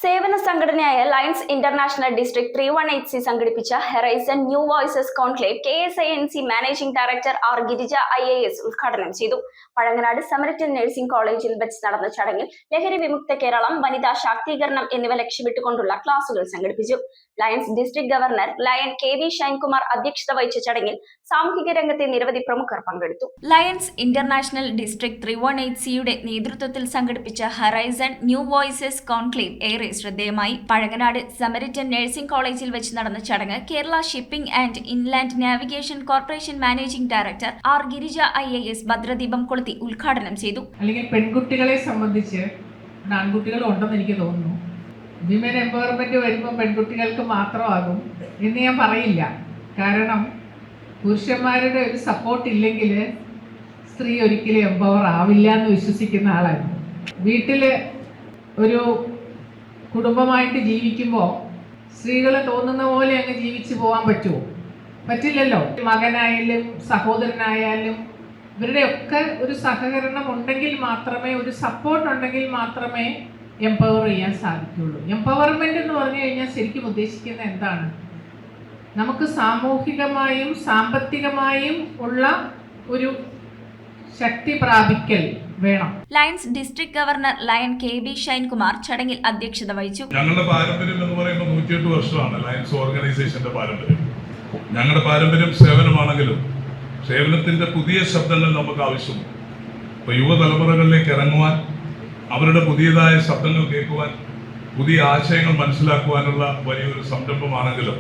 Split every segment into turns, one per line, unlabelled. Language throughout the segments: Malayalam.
സേവന സംഘടനയായ ലയൺസ് ഇന്റർനാഷണൽ ഡിസ്ട്രിക്ട് 318C സംഘടിപ്പിച്ച horizon new voices conclave KSINC managing director R Girija IAS ഉദ്ഘാടനം ചെയ്തു. പഴങ്ങനാട് സമരറ്റൻ നഴ്സിംഗ് കോളേജിൽ വെച്ച് നടന്ന ചടങ്ങിൽ ലഹരി വിമുക്ത കേരളം, വനിതാ ശാക്തീകരണം എന്നിവ ലക്ഷ്യമിട്ടുകൊണ്ടുള്ള ക്ലാസുകൾ സംഘടിപ്പിച്ചു. Lions district governor lion KV Shine Kumar അധ്യക്ഷത വഹിച്ച ചടങ്ങിൽ സാമൂഹിക രംഗത്തെ നിരവധി പ്രമുഖർ പങ്കെടുത്തു. ലയൺസ് ഇന്റർനാഷണൽ ഡിസ്ട്രിക്ട് 318Cയുടെ നേതൃത്വത്തിൽ സംഘടിപ്പിച്ച ഹെറൈസൺ ന്യൂ വോയിസസ് കോൺക്ലേവ് ഏറെ ശ്രദ്ധേയമായി. പഴങ്ങനാട് സമരിറ്റൻ നഴ്സിംഗ് കോളേജിൽ വെച്ച് നടന്ന ചടങ്ങ് Kerala shipping and inland navigation corporation managing director R Girija IAS ഭദ്രദീപം കൊളുത്തി ഉദ്ഘാടനം ചെയ്തു.
അല്ലെങ്കിൽ പെൺകുട്ടികളെ സംബന്ധിച്ച് ആൺകുട്ടികളും ഉണ്ടെന്ന് എനിക്ക് തോന്നുന്നു. വിമൻ എംപവർമെന്റ് വരുമ്പോൾ പെൺകുട്ടികൾക്ക് മാത്രമാകും എന്ന് ഞാൻ പറയില്ല. കാരണം പുരുഷന്മാരുടെ ഒരു സപ്പോർട്ട് ഇല്ലെങ്കിൽ സ്ത്രീ ഒരിക്കലും എംപവർ ആവില്ല എന്ന് വിശ്വസിക്കുന്ന ആളായിരുന്നു. വീട്ടിൽ ഒരു കുടുംബമായിട്ട് ജീവിക്കുമ്പോൾ സ്ത്രീകൾ തോന്നുന്ന പോലെ അങ്ങ് ജീവിച്ചു പോകാൻ പറ്റുമോ? പറ്റില്ലല്ലോ. മകനായാലും സഹോദരനായാലും ഇവരുടെയൊക്കെ ഒരു സഹകരണം ഉണ്ടെങ്കിൽ മാത്രമേ, ഒരു സപ്പോർട്ട് ഉണ്ടെങ്കിൽ മാത്രമേ എംപവർ ചെയ്യാൻ സാധിക്കുള്ളൂ. എംപവർമെൻ്റ് എന്ന് പറഞ്ഞു കഴിഞ്ഞാൽ ശരിക്കും ഉദ്ദേശിക്കുന്നത് എന്താണ്? നമുക്ക് സാമൂഹികമായും സാമ്പത്തികമായും ഉള്ള ഒരു ശക്തി പ്രാപിക്കൽ വേണം.
Lions district governor lion KV Shine Kumar ചടങ്ങിൽ അധ്യക്ഷത വഹിച്ചു.
ഞങ്ങളുടെ പാരമ്പര്യം എന്ന് പറയുമ്പോൾ 108 വർഷമാണ് ലയൺസ് ഓർഗനൈസേഷന്റെ പാരമ്പര്യം. ഞങ്ങളുടെ പാരമ്പര്യം സേവനമാണെങ്കിലും സേവനത്തിന്റെ പുതിയ ശബ്ദങ്ങൾ നമുക്ക് ആവശ്യമുണ്ട്. ഇപ്പോൾ യുവതലമുറകളിലേക്ക് ഇറങ്ങുവാൻ, അവരുടെ പുതിയതായ ശബ്ദങ്ങൾ കേൾക്കുവാൻ, പുതിയ ആശയങ്ങൾ മനസ്സിലാക്കുവാനുള്ള വലിയൊരു സംരംഭമാണെങ്കിലും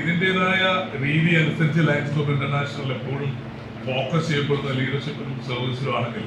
ഇതിൻ്റെതായ രീതി അനുസരിച്ച് ലയൺസ് ക്ലബ് ഇന്റർനാഷണൽ എപ്പോഴും ഫോക്കസ് ചെയ്യപ്പെടുന്ന ലീഡർഷിപ്പിലും സർവീസിലും ആണെങ്കിൽ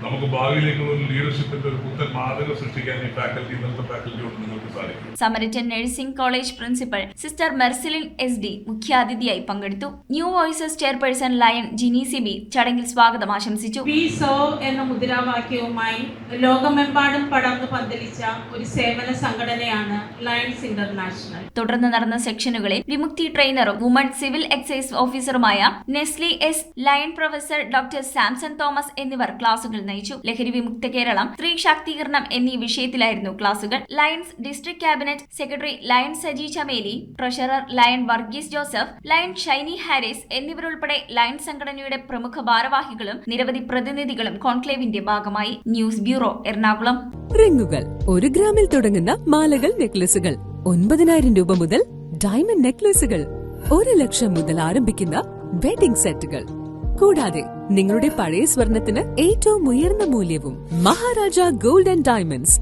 നമുക്ക് ഭാവിയിലേക്കുള്ള ഒരു ലീഡർഷിപ്പിന്റെ ഒരു പുത്തൻ മാതൃക സൃഷ്ടിക്കാൻ ഈ ഫാക്കൽറ്റി, ഇന്നത്തെ ഫാക്കൽറ്റിയോട് നിങ്ങൾക്ക് സാധിക്കും.
Samaritan nursing college principal sister Mercilin SD മുഖ്യാതിഥിയായി പങ്കെടുത്തു. New voices chairperson lion Jini Sibi ചടങ്ങിൽ സ്വാഗതം ആശംസിച്ചു.
വി സർവ് എന്ന മുദ്രാവാക്യവുമായി ലോകമെമ്പാടും പടർന്നു പന്തലിച്ച ഒരു സേവന സംഘടനയാണ് ലയൺസ് ഇന്റർനാഷണൽ.
തുടർന്ന് നടന്ന സെക്ഷനുകളിൽ വിമുക്തി ട്രെയിനറും വുമൺ സിവിൽ എക്സൈസ് ഓഫീസറുമായ Nesli S, lion professor doctor Samson Thomas എന്നിവർ ക്ലാസുകൾ നയിച്ചു. ലഹരി വിമുക്ത കേരളം, സ്ത്രീ ശാക്തീകരണം എന്നീ വിഷയത്തിലായിരുന്നു ക്ലാസുകൾ. Lions district cabinet secretary lion Saji Chameli, treasurer lion Varghese Joseph, lion Shiny Haris എന്നിവരുൾപ്പെടെ ലയൺ സംഘടനയുടെ പ്രമുഖ ഭാരവാഹികളും നിരവധി പ്രതിനിധികളും കോൺക്ലേവിന്റെ ഭാഗമായി. News bureau, Ernakulam.
റിങ്ങുകൾ 1 ഗ്രാമിൽ തുടങ്ങുന്ന മാലകൾ, നെക്ലസുകൾ 9,000 രൂപ മുതൽ ഡയമണ്ട് നെക്ലസുകൾ 1 ലക്ഷം മുതൽ ആരംഭിക്കുന്ന വെഡിംഗ് സെറ്റുകൾ, കൂടാതെ നിങ്ങളുടെ പഴയ സ്വർണത്തിന് ഏറ്റവും ഉയർന്ന മൂല്യവും. Maharaja gold and diamonds,